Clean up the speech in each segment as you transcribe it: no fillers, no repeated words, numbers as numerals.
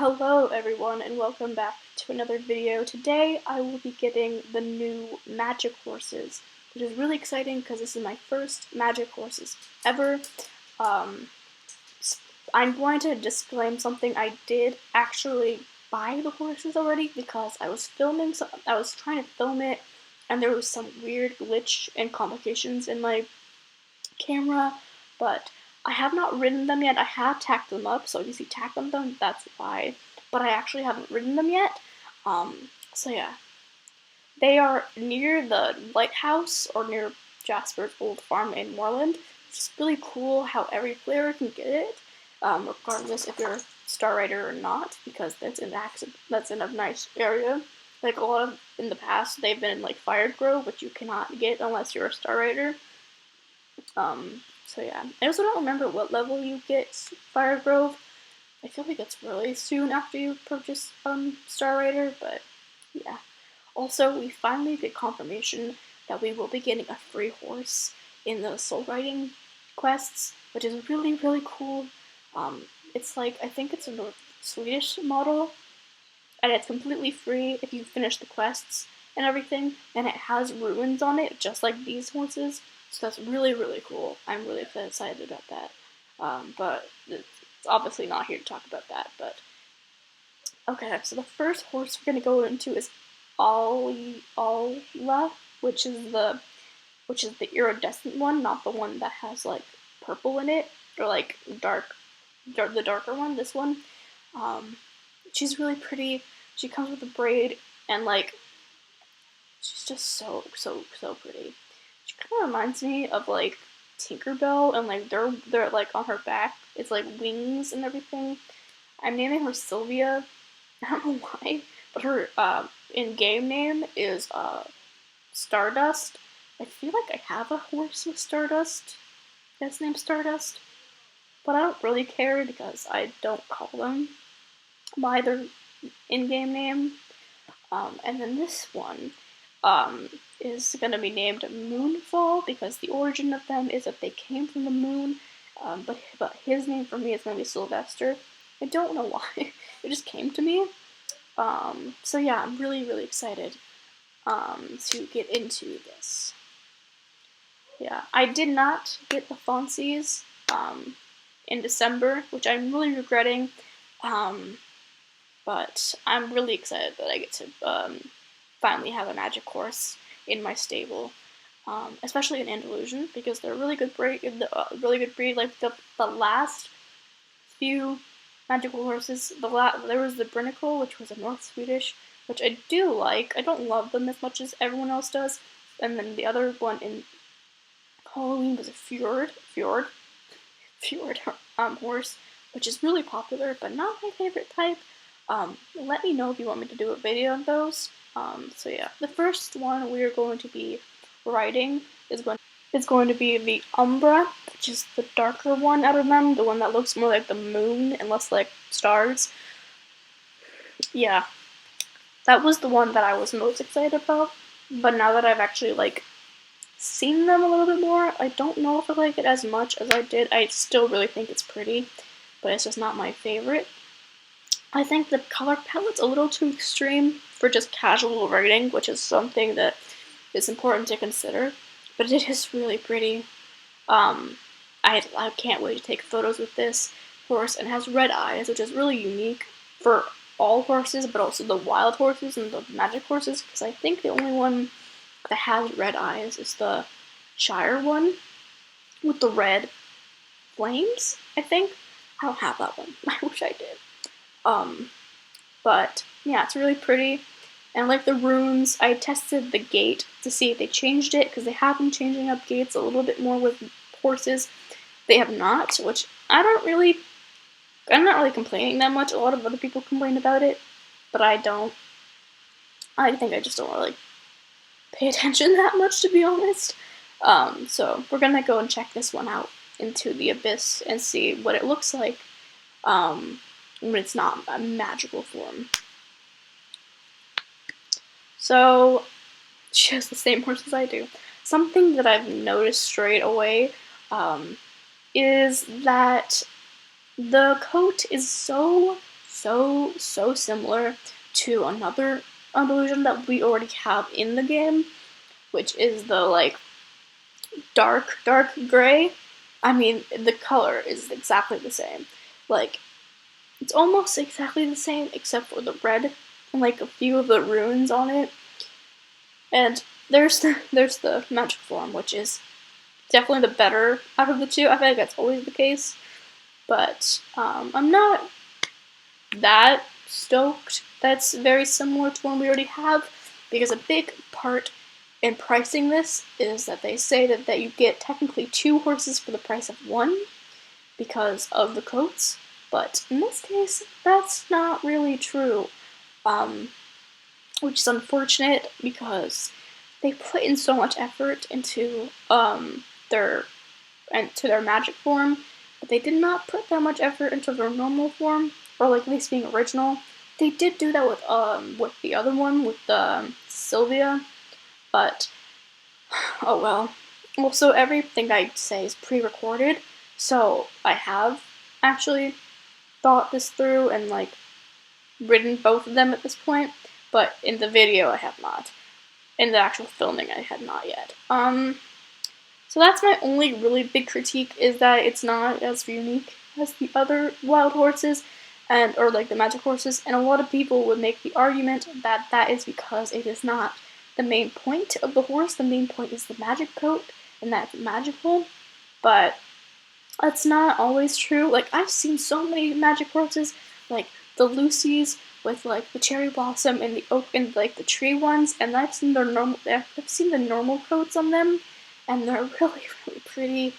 Hello everyone and welcome back to another video. Today I will be getting the new magic horses, which is really exciting because this is my first magic horses ever. Um, I'm going to disclaim something. I did actually buy the horses already because I was trying to film it and there was some weird glitch and complications in my camera, but I have not ridden them yet. I have tacked them up, so if you see tack on them, that's why. But I actually haven't ridden them yet. So yeah. They are near the lighthouse, or near Jasper's old farm in Moreland. It's really cool how every player can get it, regardless if you're a Star Rider or not, because that's in a nice area. Like a lot of, in the past, they've been in like Fire Grove, which you cannot get unless you're a Star Rider. So yeah. I also don't remember what level you get Fire Grove. I feel like it's really soon after you purchase Star Rider, but yeah. Also, we finally get confirmation that we will be getting a free horse in the soul riding quests, which is really, really cool. It's like, I think it's a North Swedish model, and it's completely free if you finish the quests and everything, and it has ruins on it, just like these horses. So that's really, really cool. I'm really excited about that. But it's obviously not here to talk about that. But okay, so the first horse we're gonna go into is Ayla, which is the iridescent one, not the one that has like purple in it, or like the darker one. This one. She's really pretty. She comes with a braid, and like she's just so pretty. She kind of reminds me of like Tinkerbell, and like they're like on her back. It's like wings and everything. I'm naming her Sylvia. I don't know why, but her in-game name is Stardust. I feel like I have a horse with Stardust that's named Stardust, but I don't really care because I don't call them by their in-game name. And then this one is going to be named Moonfall because the origin of them is that they came from the moon. But his name for me is going to be Sylvester. I don't know why. It just came to me. So yeah, I'm really, really excited to get into this. Yeah, I did not get the Fonzies in December, which I'm really regretting. But I'm really excited that I get to finally have a magic horse in my stable, especially in Andalusian, because they're really good breed. Really good breed. Like the last few magical horses, there was the Brinicle, which was a North Swedish, which I do like. I don't love them as much as everyone else does. And then the other one in Halloween was a Fjord horse, which is really popular, but not my favorite type. Let me know if you want me to do a video on those. So yeah, the first one we are going to be riding is going to be the Umbra, which is the darker one out of them, the one that looks more like the moon and less like stars. Yeah, that was the one that I was most excited about, but now that I've actually like seen them a little bit more, I don't know if I like it as much as I did. I still really think it's pretty, but it's just not my favorite. I think the color palette's a little too extreme for just casual riding, which is something that is important to consider, but it is really pretty. I can't wait to take photos with this horse, and it has red eyes, which is really unique for all horses, but also the wild horses and the magic horses, because I think the only one that has red eyes is the Shire one with the red flames, I think. I don't have that one. I wish I did. But yeah, it's really pretty. And like the runes, I tested the gate to see if they changed it, because they have been changing up gates a little bit more with horses. They have not, which I'm not really complaining that much. A lot of other people complain about it, but I don't. I think I just don't really pay attention that much, to be honest. So we're gonna go and check this one out into the abyss and see what it looks like when it's not a magical form. So she has the same horse as I do. Something that I've noticed straight away is that the coat is so so similar to another illusion that we already have in the game, which is the like dark gray. I mean, the color is exactly the same. Like, it's almost exactly the same except for the red and like a few of the runes on it. And there's the magic form, which is definitely the better out of the two. I feel like that's always the case. But I'm not that stoked that's very similar to one we already have, because a big part in pricing this is that they say that you get technically 2 horses for the price of 1 because of the coats, but in this case, that's not really true, which is unfortunate because they put in so much effort into their magic form, but they did not put that much effort into their normal form, or like at least being original. They did do that with the other one, with Sylvia, but oh well. Also, everything I say is pre-recorded, so I have actually thought this through and like written both of them at this point, but in the video I have not. In the actual filming I had not yet. So that's my only really big critique, is that it's not as unique as the other wild horses, or like the magic horses, and a lot of people would make the argument that that is because it is not the main point of the horse. The main point is the magic coat, and that's magical, but that's not always true. Like, I've seen so many magic horses, like the Lucy's with like the cherry blossom and the oak and like the tree ones, and I've seen the normal coats on them, and they're really pretty.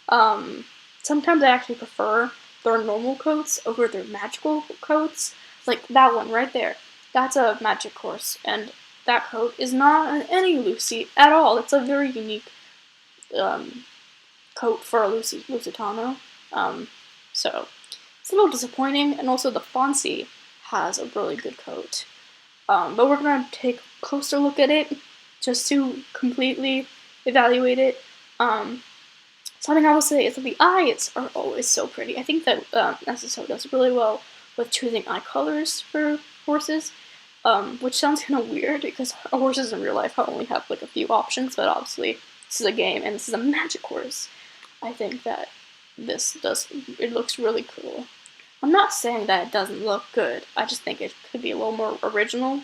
Sometimes I actually prefer their normal coats over their magical coats. Like that one right there, that's a magic horse, and that coat is not any Lucy at all. It's a very unique coat for a Lusitano. So it's a little disappointing, and also the Fonzie has a really good coat. But we're gonna take a closer look at it just to completely evaluate it. Something I will say is that the eyes are always so pretty. I think that SSO does really well with choosing eye colors for horses, which sounds kind of weird because horses in real life only have like a few options, but obviously this is a game and this is a magic horse. I think that it looks really cool. I'm not saying that it doesn't look good, I just think it could be a little more original.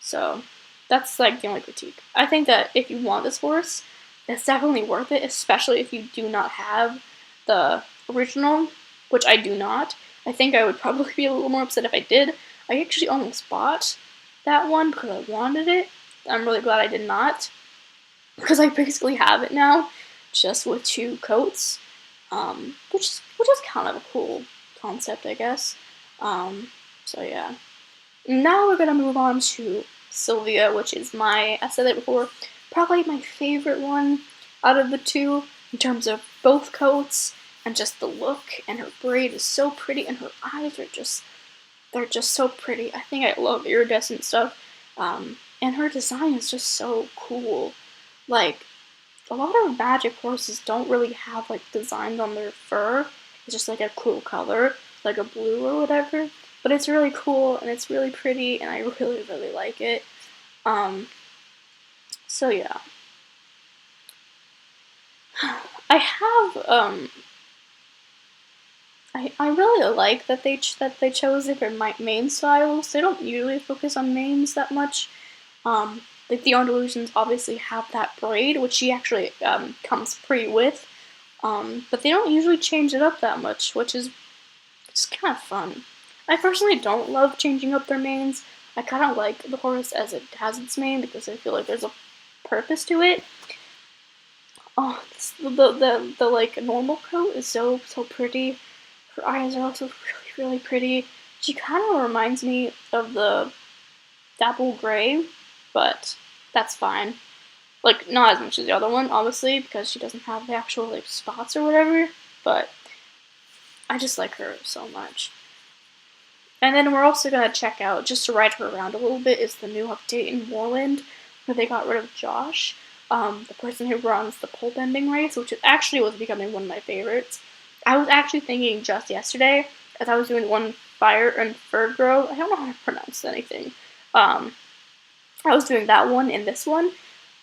So that's like the only critique. I think that if you want this horse, it's definitely worth it, especially if you do not have the original, which I do not. I think I would probably be a little more upset if I did. I actually almost bought that one because I wanted it. I'm really glad I did not, because I basically have it now, just with 2 coats, which is kind of a cool concept, I guess. So yeah. Now we're gonna move on to Sylvia, which is I said it before, probably my favorite one out of the 2 in terms of both coats and just the look, and her braid is so pretty, and her eyes are they're just so pretty. I think I love iridescent stuff, and her design is just so cool. Like, a lot of magic horses don't really have like designs on their fur. It's just like a cool color, like a blue or whatever. But it's really cool and it's really pretty, and I really like it. So yeah. I have I really like that they chose it for main styles. They don't usually focus on mains that much. Like the Illusions obviously have that braid, which she actually comes pre with. But they don't usually change it up that much, which is just kind of fun. I personally don't love changing up their mains. I kind of like the horse as it has its mane because I feel like there's a purpose to it. Oh, the like normal coat is so pretty. Her eyes are also really pretty. She kind of reminds me of the Dapple Gray, but that's fine. Like, not as much as the other one, obviously, because she doesn't have the actual like spots or whatever. But I just like her so much. And then we're also gonna check out, just to ride her around a little bit, is the new update in Moreland, where they got rid of Josh, the person who runs the pole bending race, which actually was becoming one of my favorites. I was actually thinking just yesterday, as I was doing one Fire and Fergro. I don't know how to pronounce anything. I was doing that one and this one,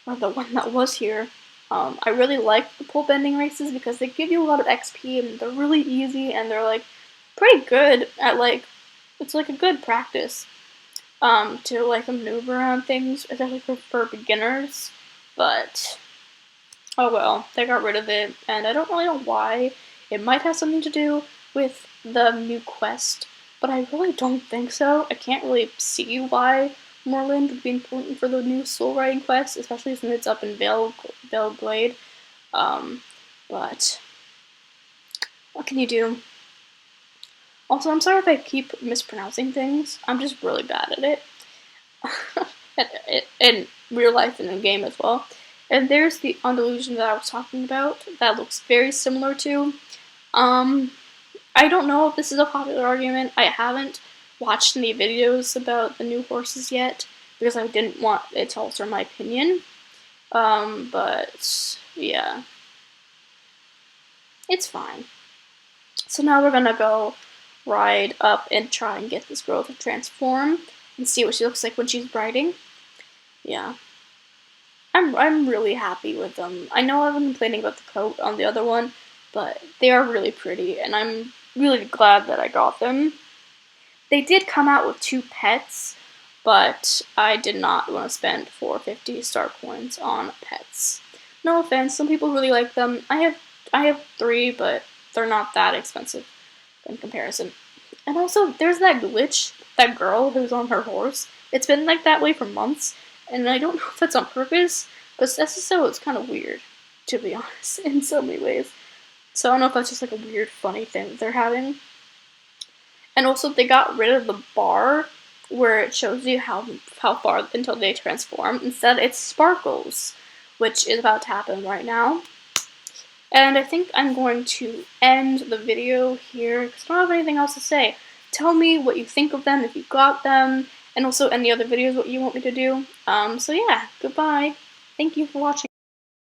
or the one that was here. I really like the pole bending races because they give you a lot of XP and they're really easy and they're like pretty good at like, it's like a good practice to like maneuver around things, especially for beginners. But oh well, they got rid of it and I don't really know why. It might have something to do with the new quest, but I really don't think so. I can't really see why Moreland would be important for the new soul riding quest, especially since it's up in Veiled Glade. But what can you do? Also, I'm sorry if I keep mispronouncing things. I'm just really bad at it. In real life and in game as well. And there's the Andalusian that I was talking about that looks very similar to. I don't know if this is a popular argument. I haven't watched any videos about the new horses yet because I didn't want it to alter my opinion. But yeah, it's fine. So now we're gonna go ride up and try and get this girl to transform and see what she looks like when she's riding. Yeah. I'm really happy with them. I know I've been complaining about the coat on the other one, but they are really pretty, and I'm really glad that I got them. They did come out with 2 pets, but I did not want to spend 450 star coins on pets. No offense, some people really like them. I have 3, but they're not that expensive in comparison. And also, there's that glitch, that girl who's on her horse. It's been like that way for months, and I don't know if that's on purpose, because SSO is kind of weird, to be honest, in so many ways. So I don't know if that's just like a weird, funny thing that they're having. And also, they got rid of the bar where it shows you how far until they transform. Instead, it sparkles, which is about to happen right now. And I think I'm going to end the video here because I don't have anything else to say. Tell me what you think of them, if you got them, and also any other videos what you want me to do. So yeah, goodbye. Thank you for watching.